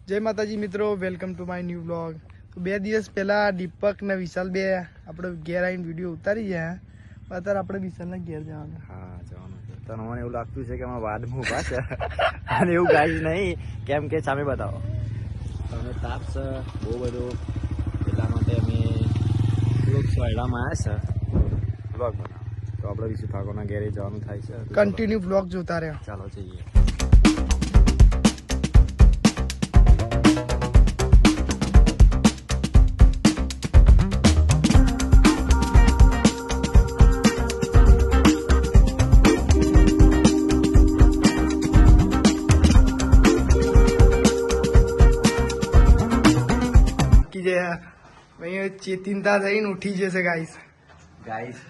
જય માતાજી મિત્રો, welcome to my new blog. તો 2 દિવસ પહેલા દીપક ને વિશાલ બે આપણે ઘેર આવીને વિડીયો ઉતારી ગયા. અત્યારે આપણે વિશાલના ઘેર જવાનું. હા જવાનું છે. તો મને એવું લાગતું છે કે અમારા વાદમાં ઊભા છે અને એવું કાંઈ જ નહીં, કેમ કે સામે બતાવો તમે તાપ છે બહુ બધો, એટલા માટે અમે થોડુંક સોયડામાં આવ્યા છે બ્લોગ બનાવો. તો આપણે વિશુ ઠાકોરના ઘેરે જવાનું થાય છે. કન્ટિન્યુ બ્લોગ જોતા રહ્યા. ચાલો જઈએ. ચિંતા થઈને ઉઠી જશે ગાઈસ.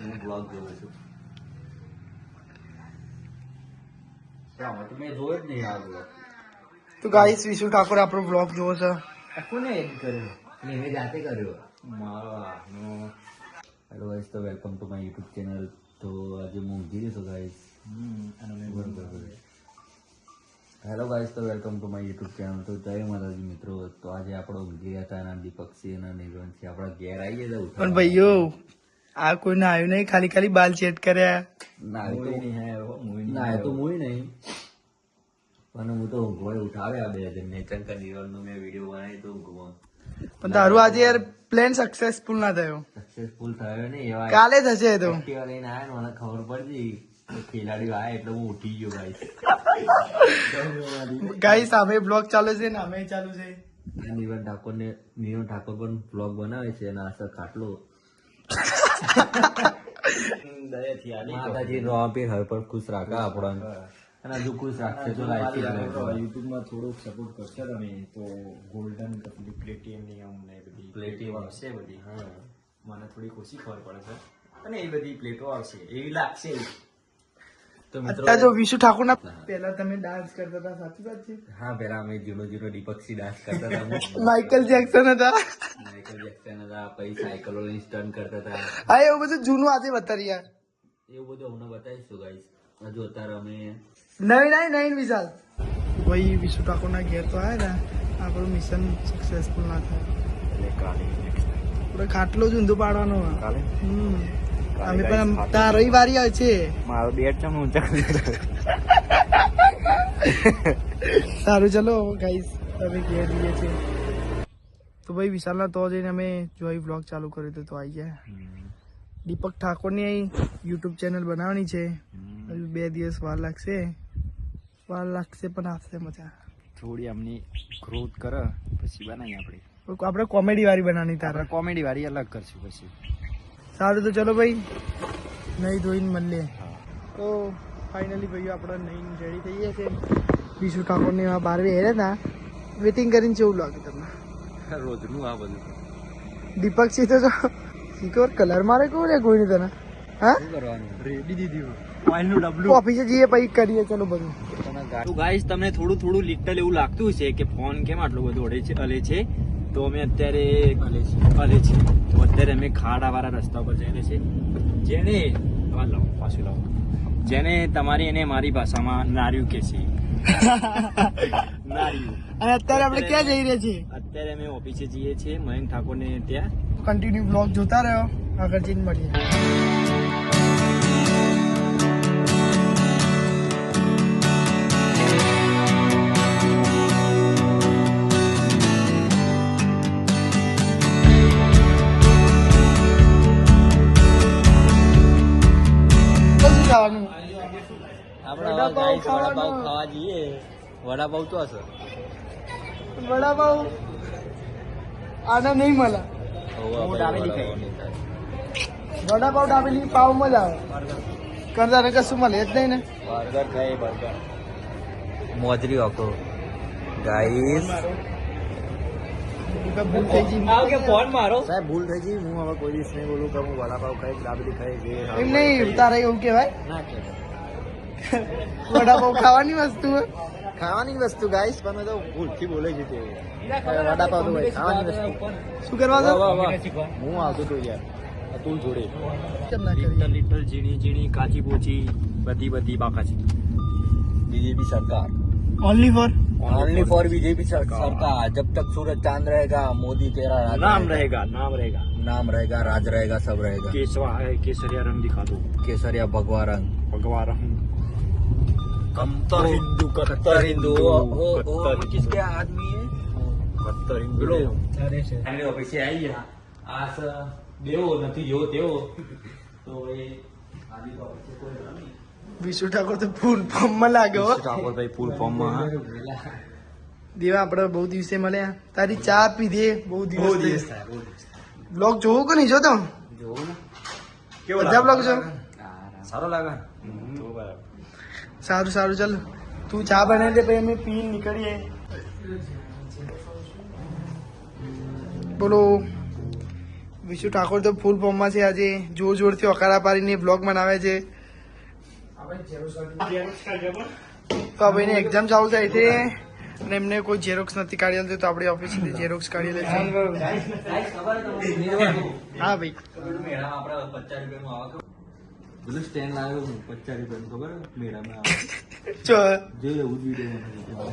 હું બ્લોગ જોઉં છું. તમે જોયો જ નહીં આ બ્લોગ. તો ગાઈસ વિશુ ઠાકોર આપણો બ્લોગ જોવો છે. કોને એડ કર્યો? મેં જાતે કર્યો. મારો હેલો ગાઈસ, તો welcome to my YouTube channel. તો આજે હું ઊંઘી રહ્યો છું ગાઈસ. હેલો ગાઈસ, તો welcome to my YouTube channel. તો જય માતાજી મિત્રો. તો આજે આપણો ઊંઘી ગયા હતા અને દીપકસિંહ અને નિર્વંશી આપણા ઘેર આવી જવું. પણ ભાઈઓ આ કોઈને આવ્યું નહીં, ખાલી ખાલી બાલ સેટ કર્યા. ના તો મુઈ નહીં, પણ હું તો ઊંઘવા ઉઠાવ્યા બે જણને. ચંકા નિર્વલનો મેં વિડીયો બનાવી તો ઊંઘવા. પણ તારું આજે યાર પ્લાન સક્સેસફુલ ના થયો. સક્સેસફુલ થયો નહીં. એવા કાલે થશે તો. એક્ટિવા લઈને આવ્યા ને મને ખબર પડી ખેલાડીઓ આવ્યા એટલે હું ઉઠી ગયો ગાઈસ. ગાઈસ સામે બ્લોગ ચાલુ છે ને અમે ચાલુ છે. નિરવન ઠાકોર પણ બ્લોગ બનાવે છે અને આશા ખાટલો માતાજી નો આપી હવે પણ ખુશ રાખા આપણને, અને હજુ ખુશ રાખશે તો યુટ્યુબમાં થોડુંક સપોર્ટ કરશે તમે તો ગોલ્ડન પ્લેટિયમ ની અમને બધી પ્લેટિવ આવશે બધી. હા, મને થોડીક ઓછી ખબર પડે છે અને એ બધી પ્લેટો આવશે એવી લાગશે. તો મિત્રો અત્યારે જો વિશુ ઠાકોર ના પહેલા તમે ડાન્સ કરતા હતા, સાચી વાત છે? હા, પેલા અમે જીરો દીપકસિંહ ડાન્સ કરતા હતા. માઇકલ જેક્સન હતા. માઇકલ જેક્સન હતા, પછી સાયકલો સ્ટન્ટ કરતા હતા. હા, એવું બધું જૂનું આજે બતાવી યાર. એવું બધું અમને બતાવીશું ગાઈસ. હજુ અત્યારે અમે નવીન વિશાલ ભાઈ વિશુ ઠાકોર ના ઘેર તો આવ્યા ને, આપણું મિશન સક્સેસફુલ ના થાય એટલે કાલે આપણે ખાટલો જ ઊંધો પાડવાનો. કાલે અમે પણ તાર રવિવારી આવે છે. મારો બેટ છે ઊંચા સારું ચલો ગાઈસ, અમે ઘેર જઈએ છીએ. તો ભાઈ વિશાલના તો જઈને અમે જોઈ બ્લોગ ચાલુ કર્યો તો આવી જાય. દીપક ઠાકોરની યુટ્યુબ ચેનલ બનાવવાની છે. હજુ 2 દિવસ વાર લાગશે પણ આવશે મજા. થોડી આમની ગ્રોથ કરે પછી બનાવીએ આપણે કોમેડી વાળી બનાવવાની. તારા કોમેડી વાળી અલગ કરશું પછી. સારું તો ચલો ભાઈ, નહીં ધોઈને મળીએ. તો ફાઇનલી ભાઈઓ આપણે નહીં રેડી થઈ ગયા છે. વિશુ ઠાકોરની એવા 12 હેરે હતા, વેટિંગ કરીને કેવું લાગે તમને? રોજનું આ બધું દીપક સિંહ તો શીખર કલર મારે કહું રે કોઈ તને. હા, શું કરવાનું? રેડી દીધી ઓઇલનું ડબલું ઓફિસે જઈએ પછી કરીએ. ચલો બધું. તો ગાઈસ, તમને થોડું લિટલ એવું લાગતું છે કે ફોન કેમ આટલો બધો હલે છે. તો અમે અત્યારે હલે છે તો અત્યારે અમે ખાડાવાળા રસ્તા પર જઈને છે, જેને પાછું લાવો, જેને તમારી અને મારી ભાષામાં નાર્યું કે છે. નાર્યું. અને અત્યારે આપણે ક્યાં જઈ રહ્યા છીએ? અત્યારે અમે ઓફિસે જઈએ છીએ મયંક ઠાકોરને ત્યાં. કન્ટિન્યુ બ્લોગ જોતા રહ્યો, આગળ જઈને મળીએ. આપણે વડાપાવ ખાવા જઈએ. વડાપાવ તો હશે. વડાપાવ આના નહીં મળે. વડાપાવ દાબેલી પાવ મજા આવે. કરતા ને કશું મળે જ નહીં ને. બર્ગર ખાઈએ બર્ગર. મોજરી વાકો ગાઈસ. ભૂલ થઈ ગઈ. ફોન મારો સાહેબ ભૂલ થઈ ગઈ. હું હવે કોઈ દિવસ નહીં બોલું કે હું વડાપાવ ખાઈ દાબેલી ખાઈ. એમ નહીં, તારે એવું કહેવાય ના કે વડાપાવ ખાવાની વસ્તુ ખાવાની વસ્તુ ગાઈસ, પણ તો ભૂલથી બોલે છે તે વડાપાવ તો ભાઈ ખાવાની વસ્તુ. શું કરવા દો? હું આવતો તો યાર અતુલ જોડે. લિટલ ઝીણી ઝીણી કાચી પોચી બધી બાકાચી. બીજેપી સરકાર only for only for BJP सरकार। जब तक सूरज चांद रहेगा, मोदी तेरा राज नाम रहेगा, नाम रहेगा। नाम रहेगा, राज रहेगा, सब रहेगा। केसवा है, केसरिया रंग दिखा दो, केसरिया भगवा रंग, भगवा रंग। कट्टर हिंदू, कट्टर हिंदू। वो किसके आदमी है? કટ્ટર હિન્દુ પેલો અને પછી આવી ગયા આ દેવો નથી જેવો તેવો તો એ આદિ તો પછી કોઈ નહીં. વિશુ ઠાકોર તો ફૂલ ફોર્મમાં લાગ્યો હો. ઠાકોરભાઈ ફૂલ ફોર્મમાં. દેવા આપણે બહુ દિવસે મળ્યા. તારી ચા પીધી બહુ દિવસ થાય. બ્લોગ જોવો કે નહીં જોતો? જોવો ને કેવો બધા બ્લોગ જો સારો લાગે. તો બરાબર. સારું સારું ચાલ તું ચા બનાવી દે પછી અમે પીને નીકળીએ. બોલો વિશુ ઠાકોર તો ફૂલ ફોર્મમાં છે. આજે જોર જોરથી અકારા પાડીને બ્લોગ બનાવે છે. તો આ ભાઈને એક્ઝામ ચાલુ થાય છે અને એમને કોઈ ઝેરોક્સ નથી કાઢી આલતી તો આપણી ઓફિસથી ઝેરોક્સ કાઢી લે છે. હા ભાઈ પેલું સ્ટેન્ડ લાવ્યો હું 50 રૂપિયાનું ખબર મેળામાં ચો જોઈ લેવું વિડીયો.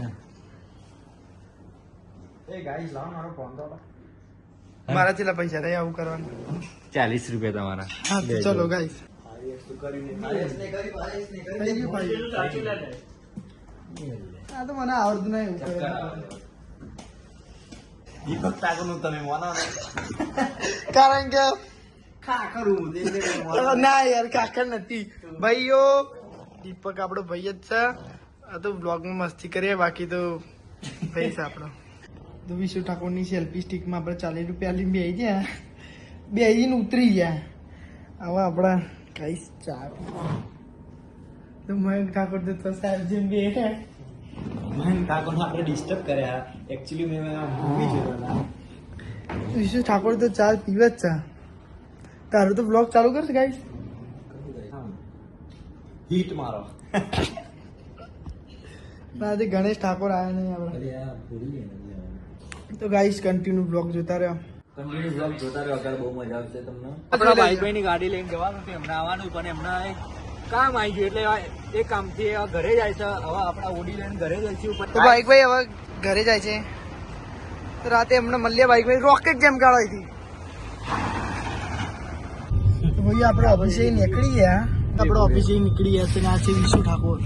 એ ગાઈસ લાવો મારો ફોન તો મારા છેલ્લા પૈસા રહે આવું કરવાનું. 40 રૂપિયા તમારા. હા તો ચલો ગાઈસ આ તો મને આવડતું નહીં એવું કરે. દીપક ટાકોરનું તમે માનો ને કારણ કે ખાખરું ના યાર કાકા નથી ભાઈઓ. દીપક આપણો ભાઈ જ છે. આ તો બ્લોગમાં મસ્તી કરીએ બાકી તો ભાઈ છે આપણો. તો વિશુ ઠાકોરની સેલ્ફી સ્ટિકમાં આપણે 40 રૂપિયા લઈને બેસી ગયા. બેસીને ઉતરી ગયા. હવે આપણા કઈ ચા તો મયંક ઠાકોર તો સાહેબ જેમ બેઠા. મહેન ઠાકોરને આપણે ડિસ્ટર્બ કર્યા. એકચ્યુઅલી મેં મૂવી જોયા વિશુ ઠાકોર તો ચા પીવે જ છે. તારું તો બ્લોગ ચાલુ કરશે ગાઈસ. હીટ મારો. આજે ગણેશ ઠાકોર આવ્યા નહીં આપણે. તો ગાઈસ કન્ટિન્યુ બ્લોગ જોતા રહ્યો. કન્ટિન્યુ બ્લોગ જોતા રહ્યો. અત્યારે બહુ મજા આવશે તમને. આપણા ભાઈ ની ગાડી લઈને જવાનું છે. હમણાં આવવાનું પણ એમના એક કામ આવી ગયું એટલે એ કામથી ઘરે જાય છે. હવે આપણા ઓડી લઈને ઘરે જઈશું. તો બાઈકભાઈ હવે ઘરે જાય છે. તો રાતે એમને મળીએ. બાઈકભાઈ રોકેટ જેમ કાઢવાય હતી. તો ભાઈ આપણે ઓફિસે નીકળી ગયા. આપણે ઓફિસે નીકળી ગયા છે ને આ છે Vishu Thakor.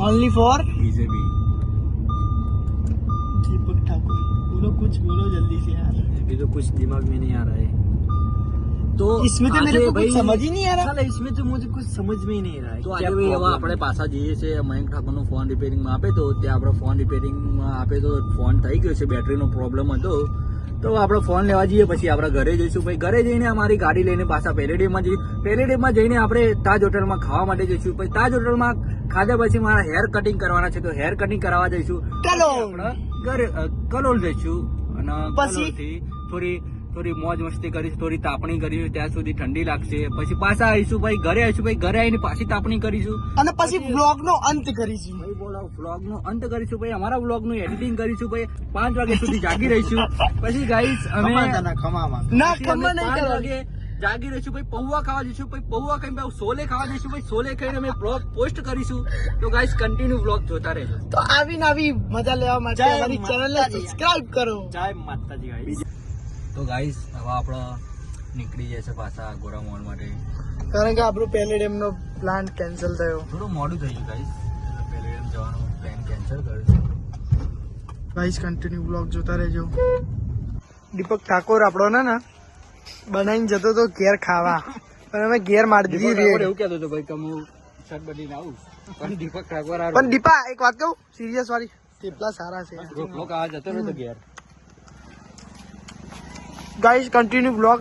Only for BJP Deepak Thakur. बोलो कुछ बोलो जल्दी से यार. अभी तो कुछ दिमाग में नहीं आ रहा है. तो इसमें तो मेरे को कुछ समझ ही नहीं आ रहा. साला इसमें तो मुझे कुछ समझ में ही नहीं आ रहा है. તો આજે ભાઈ હવે આપણે પાછા જઈએ છીએ. મયંક ઠાકોરનો ફોન રિપેરિંગમાં આપે તો ત્યાં આપણે ફોન રિપેરિંગમાં આપે તો ફોન થઈ ગયો છે. બેટરીનો પ્રોબ્લેમ હતો તો આપણે ફોન લેવા જઈએ. પછી આપણે ઘરે જઈશું. ભાઈ ઘરે જઈને અમારી ગાડી લઈને પાછા પેલેડીમાં જઈએ. પેલેડીમાં જઈને આપણે તાજ હોટલમાં ખાવા માટે જઈશું. પછી તાજ હોટલમાં ખાધા પછી મારા હેર કટિંગ કરવાના છે તો હેર કટિંગ કરાવવા જઈશું. કલોલ. ઘરે કલોલ જઈશું અને પછી? કલોલથી થોડી મોજ મસ્તી કરીશું. થોડી તાપણી કરીશું. ત્યાં સુધી ઠંડી લાગશે. પછી પાછા આવીશું. ભાઈ ઘરે આવીશું. ભાઈ ઘરે આવીને પાછી તાપણી કરીશું. અને પછી બ્લોગ નો અંત કરીશું. ભાઈ બોલો વ્લોગ નો અંત કરીશું. ભાઈ અમારા વ્લોગ નું એડિટિંગ કરીશું. ભાઈ 5 વાગ્યા સુધી જાગી રહીશું. પછી ગાઈસ અમે ના પછી અમે ખમા નહીં 5 કરો. વાગે જાગી રહીશું. ભાઈ પૌવા ખાવા જઈશું. પછી પૌવા ખાઈને ભાઈ સોલે ખાવા જઈશું. ભાઈ સોલે ખાઈને અમે બ્લોગ પોસ્ટ કરીશું. તો ગાઈસ કન્ટિન્યુ બ્લોગ જોતા રહેજો. તો આવી નવી મજા લેવા માટે જય અમારી ચેનલ ને માતાજી. સબસ્ક્રાઇબ કરો. જય માતાજી ગાઈસ. તો ગાઈસ હવે આપણે નીકળી જશે પાછા ગોરા મોલ માટે. કારણ કે આપણો પેલેડિયમ નો પ્લાન કેન્સલ થયો. થોડું મોડું થઈ ગયું ગાઈસ. એટલે પેલેડિયમ જવાનો પ્લાન કેન્સલ કર્યો. ગાઈસ કન્ટિન્યુ બ્લોગ જોતા રહેજો. દીપક ઠાકોર આપણો ને બનાવીને જતો તો ઘેર ખાવા પણ અમે ઘેર મારી દીધી રેડ. એવું કહેતો હતો ભાઈ કે હું શર્ટ બદલીને આવું પણ દીપક ઠાકોર આ પણ દીપા એક વાત કહું સિરિયસ વાળી કેટલા સારા છે રોકલો ખાવા જતો રહ્યો તો ઘેર. ગાઈસ કન્ટિન્યુ બ્લોગ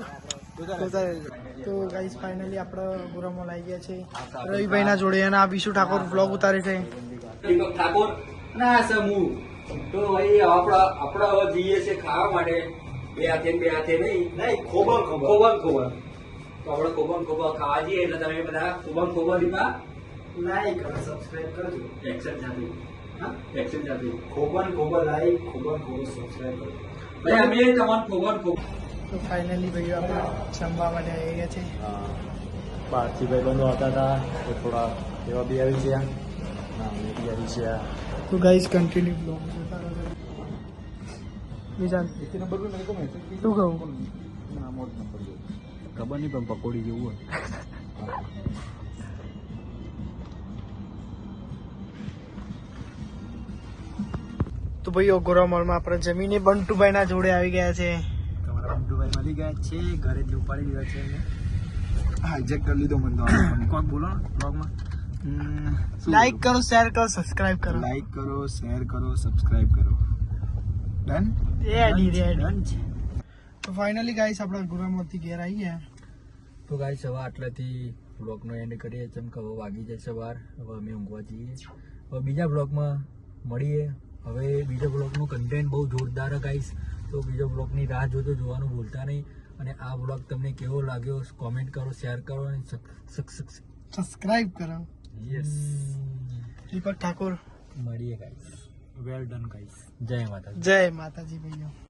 જોતા રહેજો. તો ગાઈસ ફાઇનલી આપણે ગોરામોલ આવી ગયા છે રવિભાઈ ના જોડે અને આ વિશુ ઠાકોર બ્લોગ ઉતારે છે. દીપક ઠાકોર ના સમૂહ તો ભાઈ આપણા હવે જઈએ છે ખાવા માટે. બે હાથે નહીં ખોબા તો આપણે ખોબા ખાવા જઈએ એટલે તમે બધા ખોબા દીપા લાઈક અને સબસ્ક્રાઇબ કરજો. એક્શન જાતી એક્શન જાતી ખોબા લાઈક ખોબા સબસ્ક્રાઇબ કરજો. ભાઈ અમે તમારે ખોબા તો ફાઇનલી ભાઈઓ આપણે જમવા માટે આવી ગયા છે. બહારથી ભાઈ બંધો હતા એ થોડા એવા બી આવી ગયા ના અમે બી આવી ગયા तो गाइस कंटिन्यू ब्लॉग છે તારો વિશાલ શું કહું ખબર નહીં પણ પકોડી જેવું હોય. તો ભાઈ ઓગોરા મોલમાં આપણે જમીને બંટુભાઈના જોડે આવી ગયા છે. તમારા બંટુભાઈ મળી ગયા છે, ઘરે જ ઉપાડી દીધા છે એમને. હાઈજેક કરી લીધો મને તો. કોક બોલો ને બ્લોગમાં. લાઈક કરો, શેર કરો, સબસ્ક્રાઇબ કરો. લાઈક કરો, શેર કરો, સબસ્ક્રાઇબ કરો. ડન. Ready ready. Done છે. તો ફાઇનલી ગાઈસ આપણે ગુરામાંથી ઘેર આવી ગયા. તો ગાઈસ હવે આટલાથી બ્લોગનો એન્ડ કરીએ. જેમ કે હવે વાગી જાય સવાર, હવે અમે ઊંઘવા જઈએ. હવે બીજા બ્લોગમાં મળીએ. હવે બીજા બ્લોગનું કન્ટેન્ટ બહુ જોરદાર ગાઈસ, તો બીજા બ્લોગની રાહ જોવાનું ભૂલતા નહીં. અને આ બ્લોગ તમને કેવો લાગ્યો કોમેન્ટ કરો, શેર કરો અને સબસ્ક્રાઇબ કરો. યસ, દીપક ઠાકોર. મળીએ ગાઈસ. Well done guys. જય માતાજી. જય માતાજી ભાઈઓ.